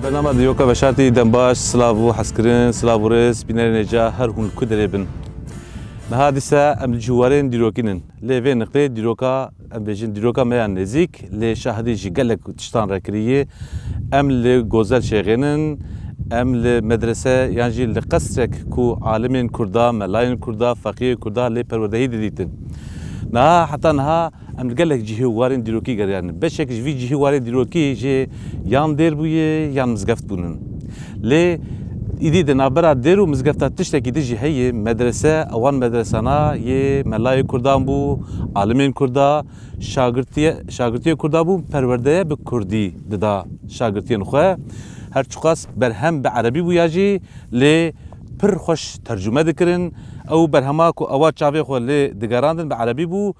برنامه دیوکا و شرطی دنباش سلاو حسکرین سلاو رس بینر نجا هر هون کدره بن نه دیسا ام جوارین دیروکینن لیوه نقطه دیروکا ام بجن دیروکا میان نزیک لی شهدی جگلک تشتان رکریه ام لی گوزل شیغنن ام لی مدرسه یعنی لی قصرک کو عالمین کردا ملاین کردا فقیه کردا لی پروردهی دیدن نه حتی نه ام لقلك جهه وارين ديروكي قريان بشك جوي جهه وارين ديروكي جي يان دير بويه يان مزقفت بونن لي إيدي نابرا ديرو مزقفتات تشتكي دجي هي مدرسة أوان مدرسانا يه ملاي كردان بو عالمين كردا شاگرتية كردا بو پرورده بكردي ددا شاگرتية نخواه هر چقاس برهم بعربي بو ياجي لي پر خوش ترجمه دكرن او برهما كو اوا چاوه خو لي دگراندن بعربي بو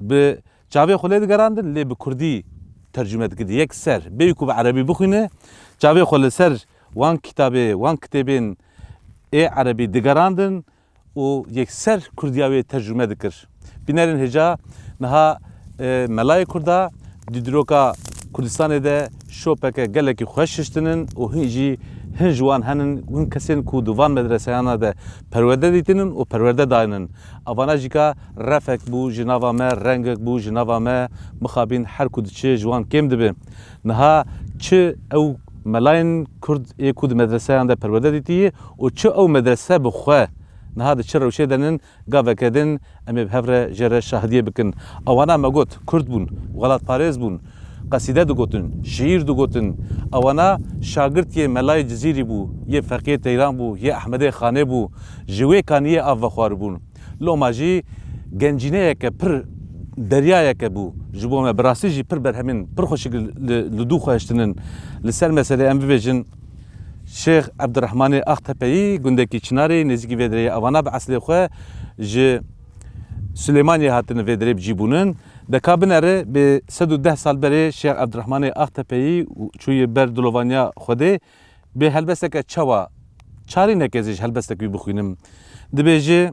به چاوه خو لي دگراندن لي بكردي ترجمه دكد يك سر بيكو بعربي بخونه چاوه خو سر وان كتابه وان كتابين عربي دگراندن و يك سر كردياوي ترجمه دكر بنرن هجا نها ملاي كردا ديدروكا كردستان ده شوپك گلك خوششتنن و هنجي هنجوان هنن ون کسین کو دوان مدرسه‌انا ده پرورده دیتنن و پرورده داینن اوانا جیکا رفک بو جناوا ما رنگک بو جناوا ما مخابین هر کود چه جوان کم دبه نها چه او ملاین کرد ای کود مدرسه‌انا ده پرورده دیتی و چه او مدرسه بخوا نها ده چه روشه دنن گاو کدن امی بهفر جره شهدیه بکن اوانا مگوت کرد بون غلط پاریز بون قصیده دو گوتن شعیر دو گوتن اوانا شاگرد یه ملای جزیری بو یه فقیه تیران بو یه احمد خانه بو جوی کانیه آف خوار بون لو ماجی گنجینه که پر دریای که بو جبو ما براسی جی پر برهمن پر خوش لدو خوشتنن لسر مسئله ام بيجن شیخ عبدالرحمن اختپی گندکی چناری نزدیکی ودری اوانا به اصل خو ج سلیمانی هاتن ودری بجیبونن دکابن اره به 110 سال بره شیخ عبدالرحمن اختپی چوی بردلوانیا خوده به هلبسته که چوا چاری نکزش هلبسته که بخوینم دبیجه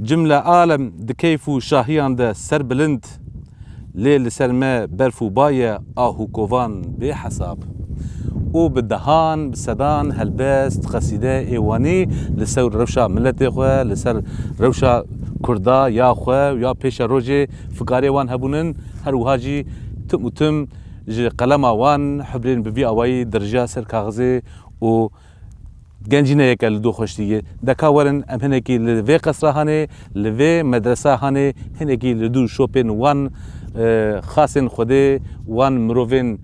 جمله عالم دکیفو شاهیان ده سر بلند لیل سرمه برفو بایه آهو کووان به حساب او بدهان بسدان هلبست قصیده ایوانی لسر روشا ملت خواه لسر روشا کردا یا خواه یا پیش روژه فکاری وان هبونن هر وهاجی تم و تم قلم وان حبرین ببی آوایی درجه سر کاغذه و گنجینه یک لدو خوشتیه دکا ورن ام هنگی لوی قصره هانه لوی مدرسه هانه هنگی لدو شوپین وان خاصن خوده وان مروفین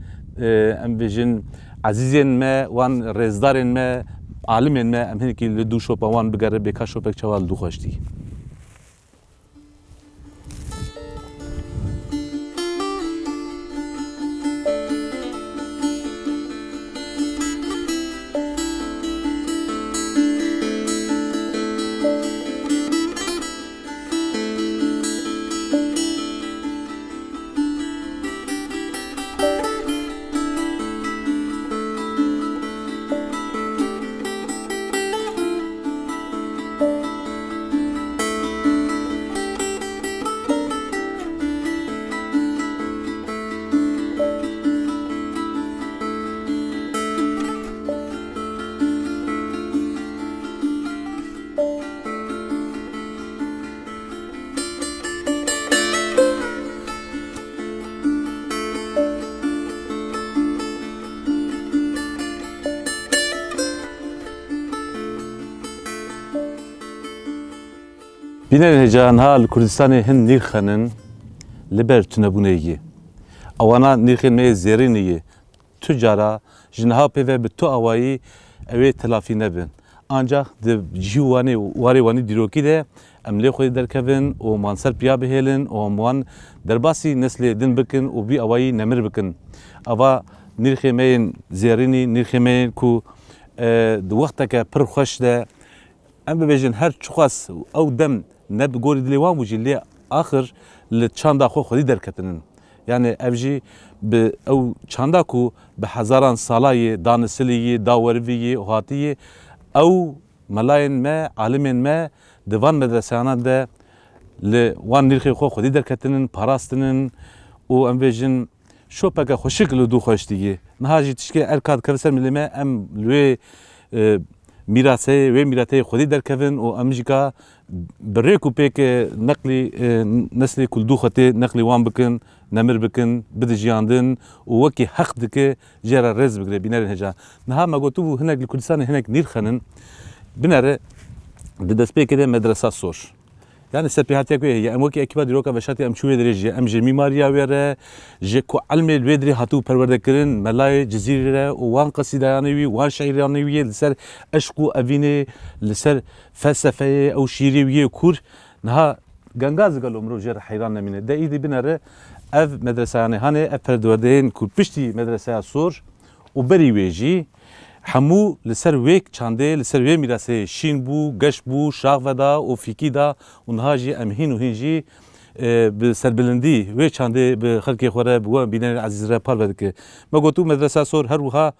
ام بیجن عزیزین ما وان رزدارین ما عالمین ما ام هنگی لدو شوپا وان بگره بکا شوپک چوال دو خوشتی بینن هجان ها کردستان هند نیخنن لبر تنبونهیه. آوانا نیخن می زیرینیه. tücara jinha peve bi tu awayî ev telafî nebin. Ancak di cîwanê warê wanî dîrokî de em lê xwe derkevin û manser piya bihêlin û wan derbasî neslê din bikin û bî awayî nemir bikin. Ava nîrxê me yên zêrînî, nîrxê me yên ku di wexteke pir xweş de em bibêjin her çixwas ew dem ne bi gorî dilê wan bû jî lê axir li çanda xwe xwedî derketinin. Yani ev jî bi ew çanda ku bi hezaran salayê danisiliyê, daweriviyê, hatiyê ew melayên me, alimên me di van medresayanan de li wan nîrxê xwe xwedî derketinin, parastinin û em bêjin şopeke xweşik li dû xweştiyê. Niha jî tişkê erka dikeve ser milê me em li wê mîraseyê, wê mîrateyê xwedî derkevin û em jî ka bi rêk û pêkê neqlî neslê ku li dû xwetê neqlî wan bikin, nemir bikin, bidijiyandin û wekî heq dike jê re rêz bigire bînerên heja. Niha me gotibû hinek li Kurdistanê hinek nîr xenin binêre di destpêkê de medresa sor. Yani serpêhatiya ku heye em wekî ekîba dîroka veşartî em çû wê derê jî em ji mîmariya wê re ji ku elmê li wê derê hatibû perwerdekirin melayê cizîrê re û wan qesîdeyanê wî wan şeîranê wî li ser eşq û evînê li ser felsefeyê ew şîrê wî yê kur niha gengaz gelo mirov jê re heyran nemîne. De îdî binêre ev medresayanê hane ev perdewerdeyên ku piştî medresaya sor û berî wê jî hemû li ser wê çandê li ser wê mîrasê şîn bû, geş bû, şax veda û fîkî da û niha jî em hîn û hîn jî bi serbilindî wê çandê bi xelkê xwe re bi wan bînerên ezîz re parve dike. Me gotû medresa sor her wiha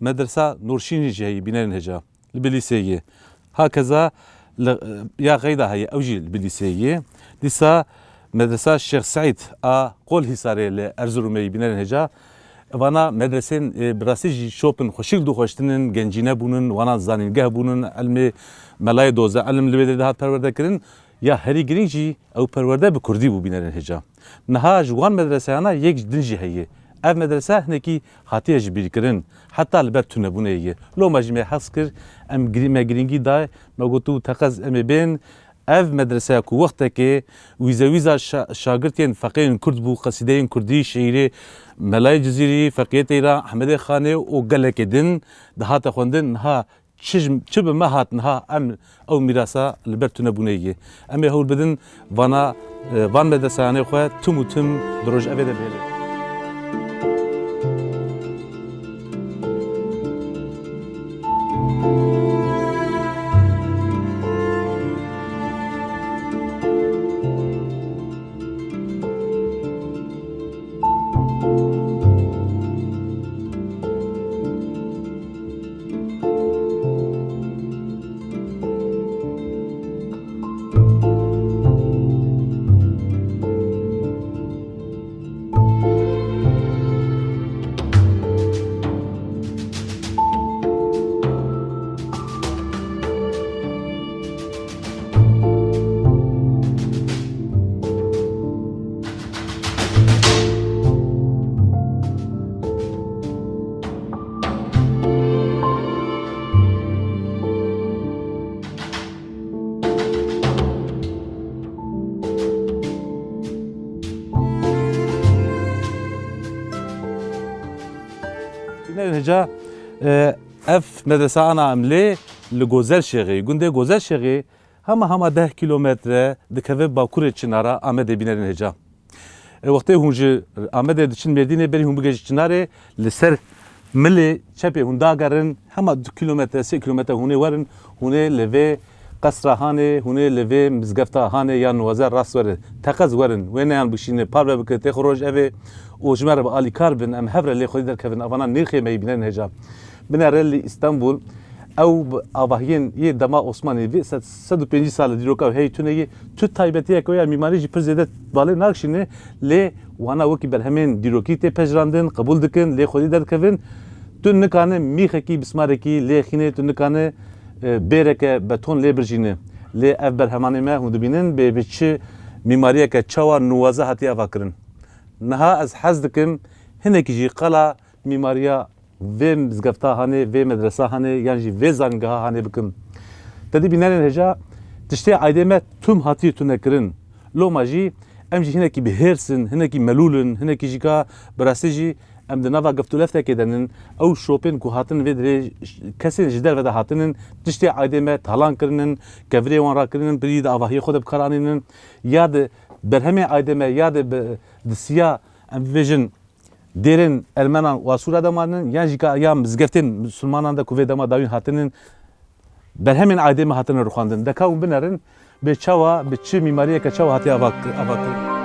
medresa Nurşînî jî heye bînerên heja li Bilîseyê. Hakeza ya Geyda heye ew jî li Bilîseyê. Dîsa medresa Şeyh Saîd a Qolhisarê li Erzurumê bînerên heja. Vana medresên birasî jî şopin xweşik dû xweştinin, gencîne bûnin, wana zanîngeh bûnin, elmê melayê doze elm li wê derê de hat perwerdekirin ya herî girîng jî ew perwerde bi Kurdî bû bînerên heja. Niha ji wan medreseyana yek din jî heye. Ev medresa hinekî hatiye ji bîrkirin, heta li ber tunebûnê ye. Loma jî me hes kir em me girîngî day me gotû teqez em ê bên ev medreseya ku wextekê wîza şagirtên feqîyên Kurd bû, qesîdeyên Kurdî, şeîrê Melayê Cizîrî, Feqiyê Teyran, Ahmedê Xanê û gelekê din dihate xwendin niha çi bi me hat niha em ew mîrasa li ber tunebûnê ye. Em ê hewl bidin van medresayanê xwe tim û tim di rojevê de bêle. Heca ev medresa ana em lê li Gozelşehê gundê Gozelşehê hema 10 kilometre dikeve bakurê Çınar'a Amedê bînerin heca. Wextê hûn ji Amedê diçin Mêrdînê berî hûn bigêjin Çınarê li ser milê çepê hûn dagerin hema 2 kilometre 3 kilometre hûnê werin hûnê li vê qesra hanê hûnê li vê mizgefta hanê ya Nuwazer rast werin teqez werin wê neyan bişîne parve bike tê xwe roj evê û ji me re bi alîkar bin em hev re lê xwedî derkevin evana nîrxê me yî bînerin heca. Binêre li İstanbul ew avahiyên yê dema Osmanî vê 105 sal dîroka hey tuneyê tu taybetiyek ya mîmarî jî pir zêde balê nakşîne lê wana wekî berhemên dîrokî tê pejrandin qebûl dikin lê xwedî derkevin tu nikane mîxekî bismarekî lê xînê tu nikane bêreke beton lê birjîne lê ev berhemanê me hûn dibînin bê çi mîmariyeke çawa nuwaze hatiye ava kirin. Niha ez hez dikim hinekî jî qala mîmariya vê mizgefta hanê vê medresa hanê yan jî vê zanîngeha hanê bikim. Tedî bînerên heja tiştê aydê me tüm hatiye tune kirin. Loma jî em jî hinekî bihêrsin, hinekî melûlin, hinekî jî ka bi rastî jî em di nava giftuleftekê de nin ew şopên ku hatin vê dirê kesên ji derve de hatinin tiştê aydê me talan kirinin, kevirê wan rakirinin, birî di avahiyê xwe de bikaranînin, ya di berhemê aydê me ya di siya em bibêjin derên Ermenan û Sûra de manin, yan jî ya mizgeftên Müslümanan de ku vê dema dawîn hatinin berhemên aydê me hatinin rixwandin. Deka hûn binerin bê çawa, bi çi mîmariyeke çawa hatiye avakirin.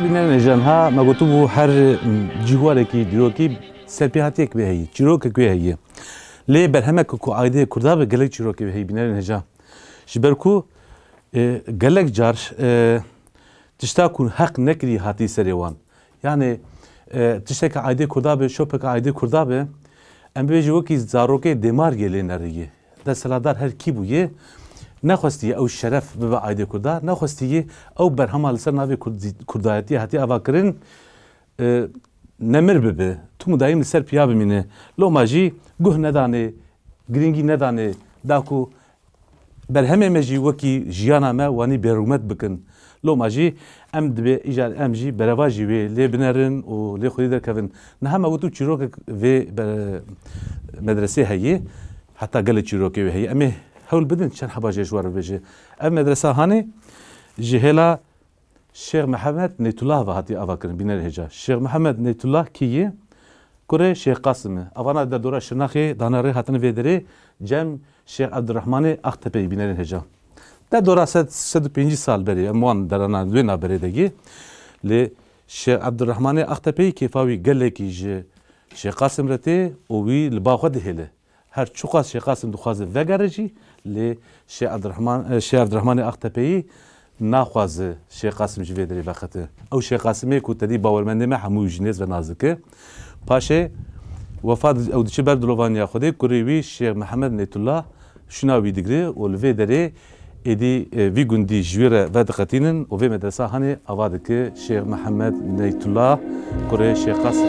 Binên ejamha me gotibû her cîhwarekî dîrokî serpêhatiyek vê heye, çîrokek vê heye. Lê berhemek ku aydê Kurda be gelek çîrokê vê heye binêrên heja. Ji ber ku gelek car tişta ku heq nekirî hatî serê wan. Yani tişteke aydê Kurda be, şopeke aydê Kurda be, em bêjî wekî zarokê dêmar gelê neriye. Desthilatdar her kî bûye, nexwestiye ew şeref bibe aydê Kurda, nexwestiye ew berhema li ser navê Kurdayetiyê hatiye avakirin nemir bibe. Tu mudayîm li ser piya bimîne. Loma jî guh nedanê, girîngî nedanê, da ku berhemê me jî wekî jiyana me wanî bêrûmet bikin. Loma jî em dibe îjar em jî bereva jî wê lê binerin û lê xwedî derkevin. Niha me gotu çîrokek vê medresê heye, heta gelek çîrokê wê heye. Em ê hewl bidin çend heba jêşwar bibêje. Ev medresa hanê ji hêla Şeyh Mehmed Neytullah ve hatiye avakirin binêrê heja. Şeyh Mehmed Neytullah kî ye? Kurê Şeyh Qasim e. Avana de dora Şirnaxê danarê hatine vê derê cem Şeyh Abdurrahmanê Aqtepeyî binêrên heja. De dora 105 sal berê em wan derana wê naberê de ye. Lê Şeyh Abdurrahmanê Aqtepeyî kêfa wî gelekî ji Şeyh Qasim re tê û wî li ba xwe dihêle. Her çuqas Şeyh Qasim dixwaze vegere jî lê Şeyh Abdurrahmanê Aqtepeyî naxwaze Şeyh Qasim ji vê derê vexete. Ew Şeyh Qasimê ku tedî bawermendê me hemû ji nêz ve nazik e. Paşê wefat ew diçe ber dilovaniya Xwedê kurê wî Şeyh Mehmed Neytullah şuna wî digire û li vê derê êdî vî gundî ji wê re vediqetînin û vê medresa hanê ava dike Şeyh Mehmed Neytullah kurê Şeyh Qasim.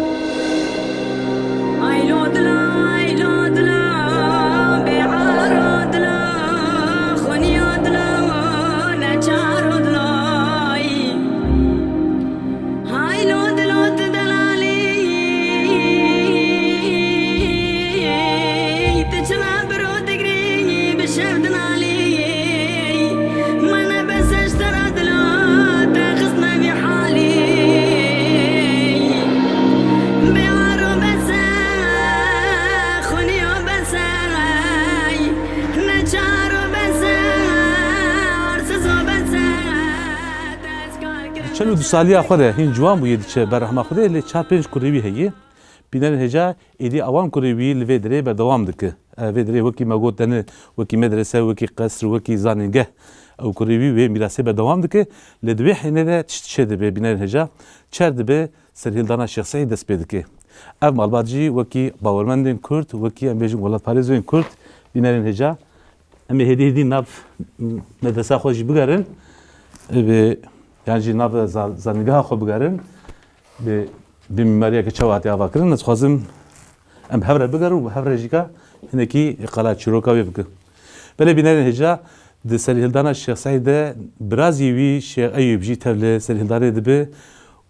Çelo du saliya xwe de hîn ciwan bûye diçe berhema Xwedê lê çar pênc kurê wî heye. Binêrên heja êdî awan kurê wî li vê derê berdewam dike. Vê derê wekî me got tene, wekî medrese, wekî qesr, wekî zanîngeh ew kurê wî wê mîrasê berdewam dike. Lê di vê hênê de tişt çê dibe binêrên heja, çer dibe serhildana Şeyh Saîd dest pê dike. Ev malbat jî wekî bawermendên Kurd, wekî em bêjin welatparêzên Kurd binêrên heja. Em ê hêdî hêdî nav medresa xwe jî bigerin. Yani jî nav zanîngeha xwe bigerin. Bi mîmariyeke çawa hatiye avakirin. Ez dixwazim em hevre bigerin û hevre jîka hinekî qala çîroka wê bike. Belê binêrên heja di serhildana Şeyh Saîdê birazî wî Şeyh Eyûb jî tevle serhildarê dibe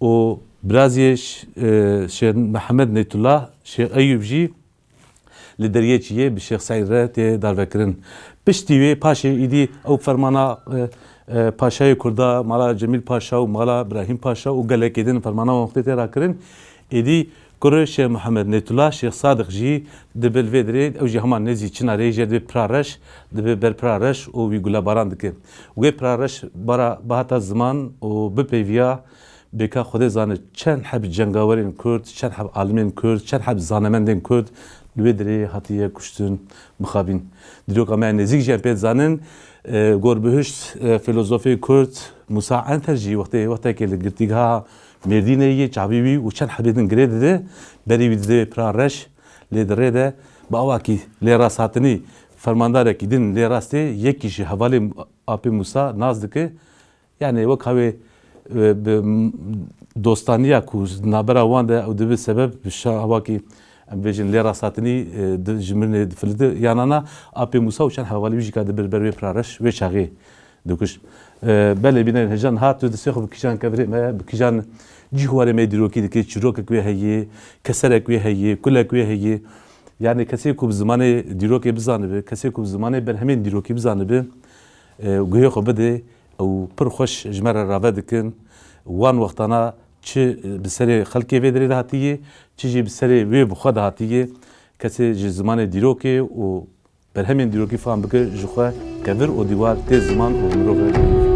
û birazî Şeyh Mehmed Neytullah Şeyh Eyûb jî لدریه چیه به شیخ سعید را تی داروکرین پشتی وی پاشه ایدی او فرمانا پاشای کردا مالا جمیل پاشا و مالا ابراهیم پاشا و گلکیدن فرمانا وقتی تی را کرین ایدی کره شیخ محمد نیتولا شیخ صادق جی دبل ویدری او جی همان نزی چناری جد به پرارش دبل بر پرارش او وی گلا باران دکه وی پرارش برا بهتا زمان و بپیویا بکا خود زانه چند حب جنگاورین کرد چند حب عالمین کرد چند حب زانمندین کرد ویدری هاتیه کشتن مخابین دیروک اما نزیک جنبید زانن گربهشت فیلسوفی کرد موسی انترجی وقتی که لگرتیگها مردینه یه چابیوی و چند حبیدن گرید ده بری ویده پرارش لیدره ده با آواکی لیراساتنی فرمانداره کی دین لیراسته یک کشی حوالی آپی موسی نازدکه یعنی وقت هاوی دوستانیا کو نابرا وانده او دبی سبب بشا آواکی بیشتر لیراساتنی جمرنی فلده یعنی آپی موسی و چند حوالی بیشتر کاد بروی پرارش و چاقی دوکش بله بینن هجان هات و دسته خوب کیجان کبری ما کیجان جیواره میدیروکی دکی چروک کوی هیی کسر کوی هیی کل کوی هیی یعنی کسی کوب زمانه دیروکی بزنه به کسی کوب زمانه بر همین دیروکی بزنه به گویی خوب بده او پرخوش جمر رابط کن وان وقتانا چه بسری خلقی ویدری دهاتیه چه بسری وی بخواد دهاتیه کسی زمانه دیروکی و بر همین دیروکی فهم بکه جوخه کبر و دیوار تیز زمان و مروفه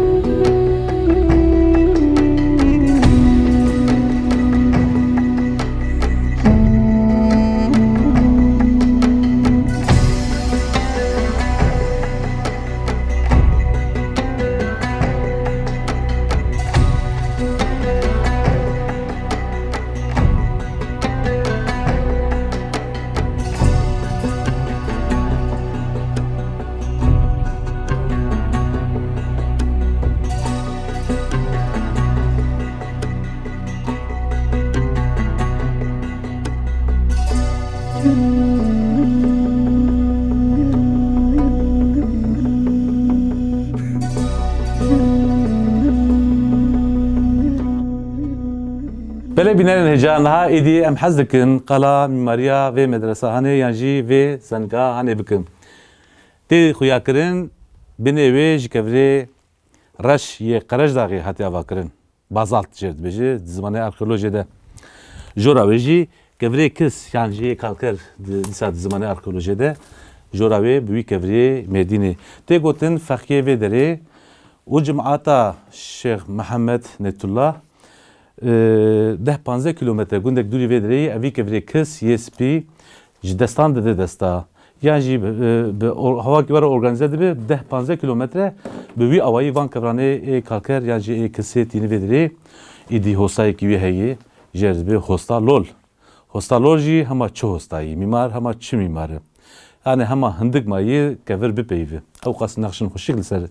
بله بینن هجانها ایدی ام حزدکن قلا میماریا و مدرسه هنه یانجی و زنگاه هنه بکن تی خویا کرن بینه ویج کفری رش یه قرش داغی حتی آوا کرن بازالت جرد بجی زمانه arkeoloji ده جورا ویجی کفری کس یانجی کالکر دیسات زمانه arkeoloji ده جورا وی بوی کفری مدینه تی گوتن فقیه و داره و جماعتا شیخ محمد نیتولا 10-15 kilometre gundek duri vedreyi evi kevre kız yespi jdestan de desta yani hava ki var organize de 10-15 kilometre bevi avayı van kavrane kalker yani kısı tini vedreyi idi hostay ki heyi jerzbe hosta lol ji hama ço hostayı mimar hama çi mimarı yani hama hındık mayı kever bepeyvi avqas nakşın hoşikl ser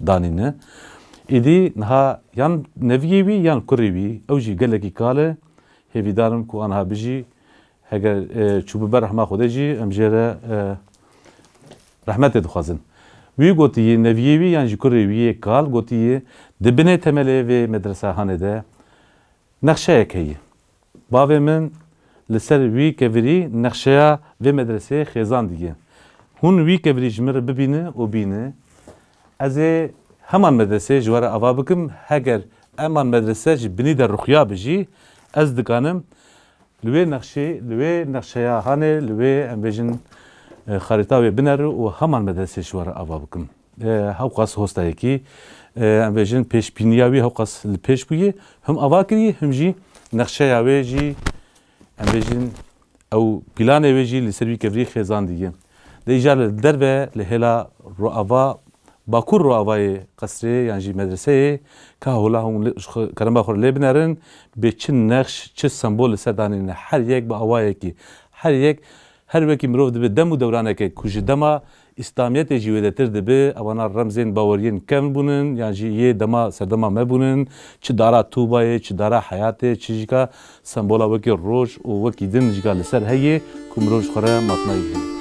danine ایدی نه یان نویوی یان کوریوی اوجی گلکی کاله هیویدارم کو آنها بجی هگر چوب بر رحمه خودجی امجره رحمت دخوازن وی گوتی نویوی یان جی کوریوی کال گوتی دبنه temeli ve medrese hanede naqşe ki bave min لسر وی کevری نقشه ve medrese xezan diye hun وی کevری jmir bibine o bine از همان مدرسه جوار آوابکم هگر امان مدرسه جی بنی در رخیا بجی از دکانم لوی نقشه هانه لوی امبیجن خریطه و بنر و همان مدرسه جوار آوابکم هاوقاس هستایی کی امبیجن پیش بینیاوی هاوقاس پیش بویه هم آواکری هم جی نقشه یاوی جی امبیجن او پلان ویجی لسروی کبری خزان دیگه دیجار در و لهلا رو آوا باکور رو آوای قصری یعنی مدرسه که حالا هم کرم بخور لبنارن به چه نقش چه سمبول سردانین هر یک با آوایی کی هر وکی مروف دبی دم و دورانه که کجا دما اسلامیت جیوه تر دبی آوانا رمزین باورین کم بونن یعنی یه دما سردما مبونن چه دارا توبایه چه دارا حیاته چه جیکا سمبولا وکی روش و وکی دن جیکا لسر هیه که مروف خوره مطمئنه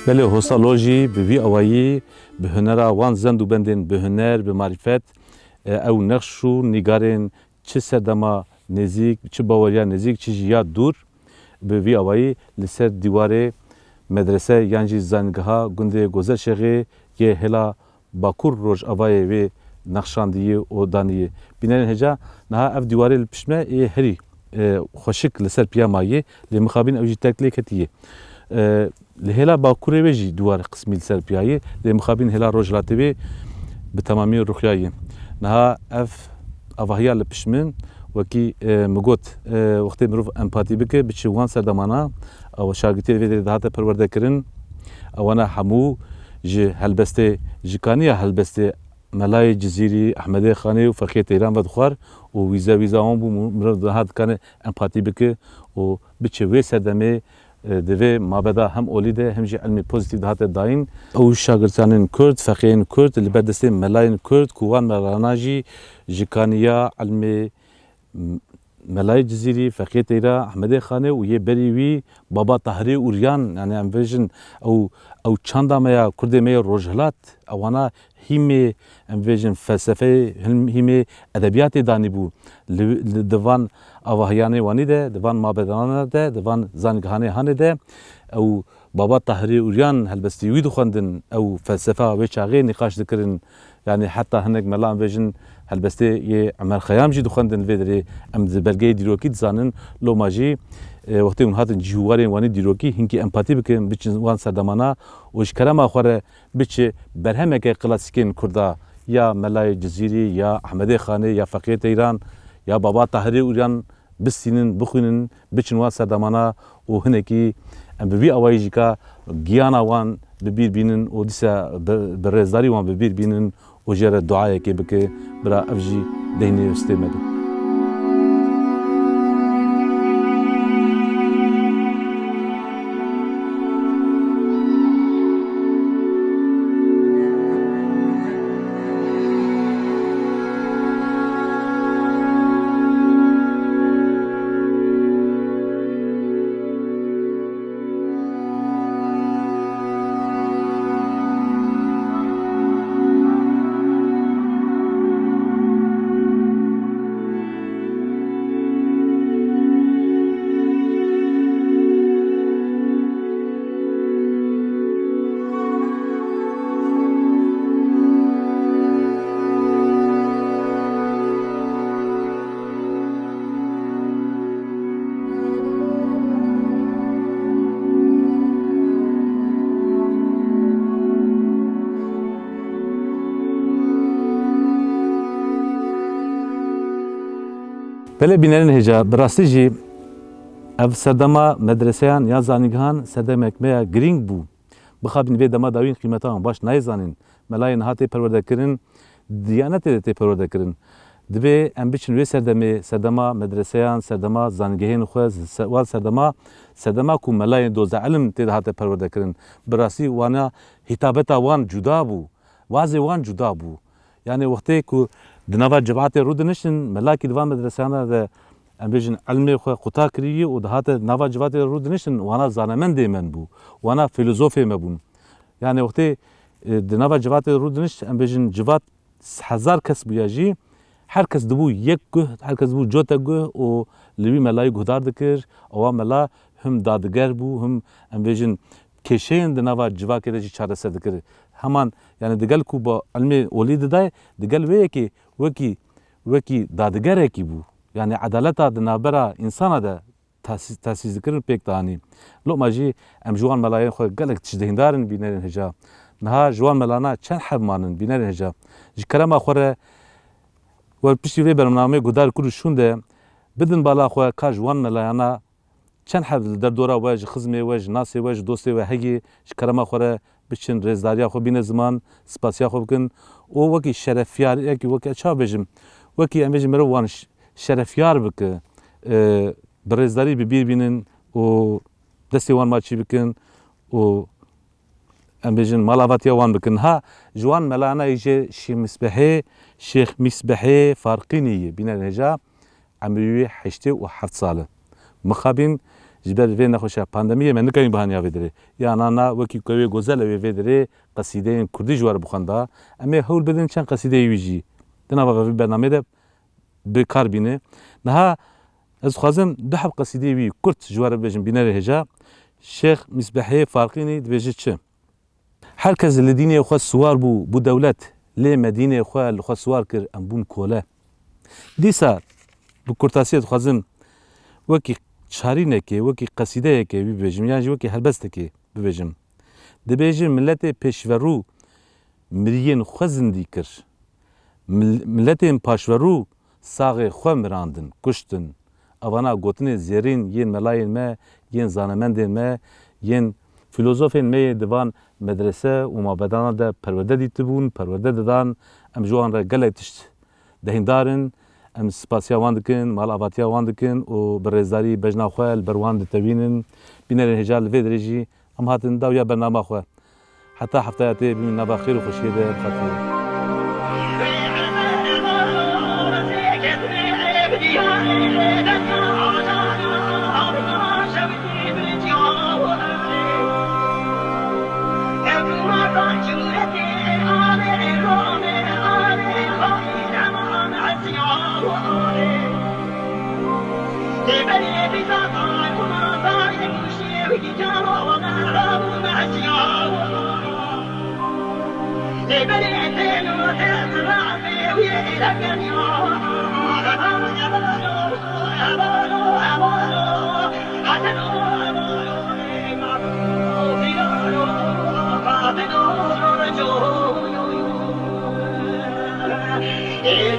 بله هوسالوجی به وی اوایی به هنر وان زند و بندن به هنر به معرفت او نقش و نگارن چه سردما نزیک چه باوریا نزیک چه جیا دور به وی اوایی لسر دیواره مدرسه یانجی زنگها گنده گذر شغی یه هلا باکور روش اوایی و نقشاندیه و دانیه بینن هجا نه اف دیواره پشمه هری خوشک لسر پیامایی لمخابین اوجی تکلی کتیه لهلا باکوره وجی دوار قسمی لسر پیایی لمخابین هلا روجلاتی به به تمامی رخیایی نه اف اوهیا لپشمن وکی مگوت وقتی مروف امپاتی بکه بچوان سردمانا او شاگرتی ویدی دهات پرورده کرن اوانا همو جه هلبسته جکانیا هلبسته ملای جزیری احمد خانی و فقیه ایران و دخوار و ویزا هم بو مرد دهات کنه امپاتی بکه و بچه وی سردمه دوی مابدا هم اولیده هم جی علمی پوزیتیو دهات داین او شاگردانین کرد فقیهین کرد لبردسته ملاین کرد کوان ملاناجی جکانیا علمی ملای جزیری فقیه ایران احمد خانی و یه بریوی بابا طاهری اوریان یعنی ام ویژن او چاندا میا کرد میا روجهلات اوانا هیمه ام ویژن فلسفه هیمه ادبیات دانی بو دوان اوهیانه وانی ده دوان مابدانه ده دوان زنگهانه هانه ده او بابا طاهری اوریان هلبستی ویدو خواندن او فلسفه و چاغی نقاش ذکرن yani hatta hinek melan vejin helbeste ye Ömer Xeyam jî dixwendin vê derê em di belgeyê dîrokî dizanin loma jî wextê hûn hatin cîwarên wanî dîrokî hinkî empatî bikin biçin wan serdemana û ji kerema xwe re biçe berhemeke klasîkên Kurda ya Melayê Cizîrî ya Ahmedê Xanê ya Feqîyê Teyran ya Baba Tahirê Uryan bistînin bixwînin biçin wan serdemana û hinekî em bi vî awayî jî ka giyana wan bibîr bînin û dîsa bi rêzdarî wan bibîr bînin û jê re duayekê bike bira ev jî deynê stê me be. Böyle binerin heca, birası jî ev serdema medreseyan ya zanîgehan serdem ekmeya giring bû. Bixabin vê dema dawîn qîmetan baş nayzanin. Melayên hatê perwerdekirin, diyanetê de tê perwerdekirin. Divê em biçin vê serdemê, serdema medreseyan, serdema zanîgehên xwe, wan serdema ku melayên doza ilim tê de hate perwerdekirin. Birasî wana hitabeta wan cuda bû. Wazê wan cuda bû. Yani wextê ku di nava cemaatê rû diniştin, melakî di van medreseyana de em bêjin ilmê xwe quta kirî û di hate nava cemaatê rû diniştin, wana zanemendê me bû, wana filozofê me bûn. Yani wextê di nava cemaatê rû diniş, em bêjin civat hezar kes bûye jî, herkes dibû yek guh, herkes dibû cotek guh û li wî melayî guhdar dikir, ewa mela him dadiger bû, him em bêjin keşeyên di nava civakê de jî çareser dikir. Heman yani digel ku ba ilmê olî didaye, digel wê yekê wekî dadigerekî bû. Yani adaleta di navbera insana de tesîs dikirin pêk danî. Loma jî em ji wan melayên xwe gelek tişdehîndarin bînerin heja. Niha ji wan melana çend hevmanin bînerin heja. Ji kerema xwe re we piştî vê bernameyê guhdar kir û şûn de bidin bala xwe ka ji wan melayana çend hev li derdora we ji xizmê we, ji nasê we, ji dostê we heyê ji kerema xwe re biçin rêzdariya xwe bîne ziman, spasiya xwe bikin û wekî şerefyariyekî wekî ça bêjim, wekî em bêjin mirov wan şerefyar bike, bi rêzdarî bibîr bînin û destê wan maçî bikin û em bêjin malavatiya wan bikin. Ha ji wan melana jê Şeyh Misbehê Farqînî bînerin heja emirî 87 sal e. Mixabin جبر وی نخوشه پاندمی من نکنی بهانه آویدره یا آنها وکی کوی گذل آویدره قصیده کردی جوار بخونده اما حول بدن چند قصیده یویجی دنا با برنامه ده بکار بینه نه از خوازم ده حب قصیده وی کرد جوار بجن بینه هجا شیخ مصباحی فارقینی دبیجه چه هر کس لدینه خو سوار بو دولت لی مدینه خو سوار کر ام بون کوله دیسا بو کرتاسیت خوازم وکی چاری نکه وکی قصیده که ببیجم یعنی وکی هلبسته که ببیجم دبیجم ملت پیشورو مرین خوزندی کر ملت پاشورو ساغ خو مراندن کشتن اوانا گوتنه زیرین ین ملاین ما ین زانمندین ما ین فیلوزوفین می دوان مدرسه و مابدانا ده پرورده دیتبون پرورده دادن ام جوان را گله تشت دهیندارن ام سپاسیا وان دکن مال آواتیا وان دکن و برزداری بجنا خواه البروان دتوینن بینر هجال وی درجی ام هاتن داویا برنامه خواه حتی حفتیاتی بین نبا خیر و خوشیه ده بخاطر It's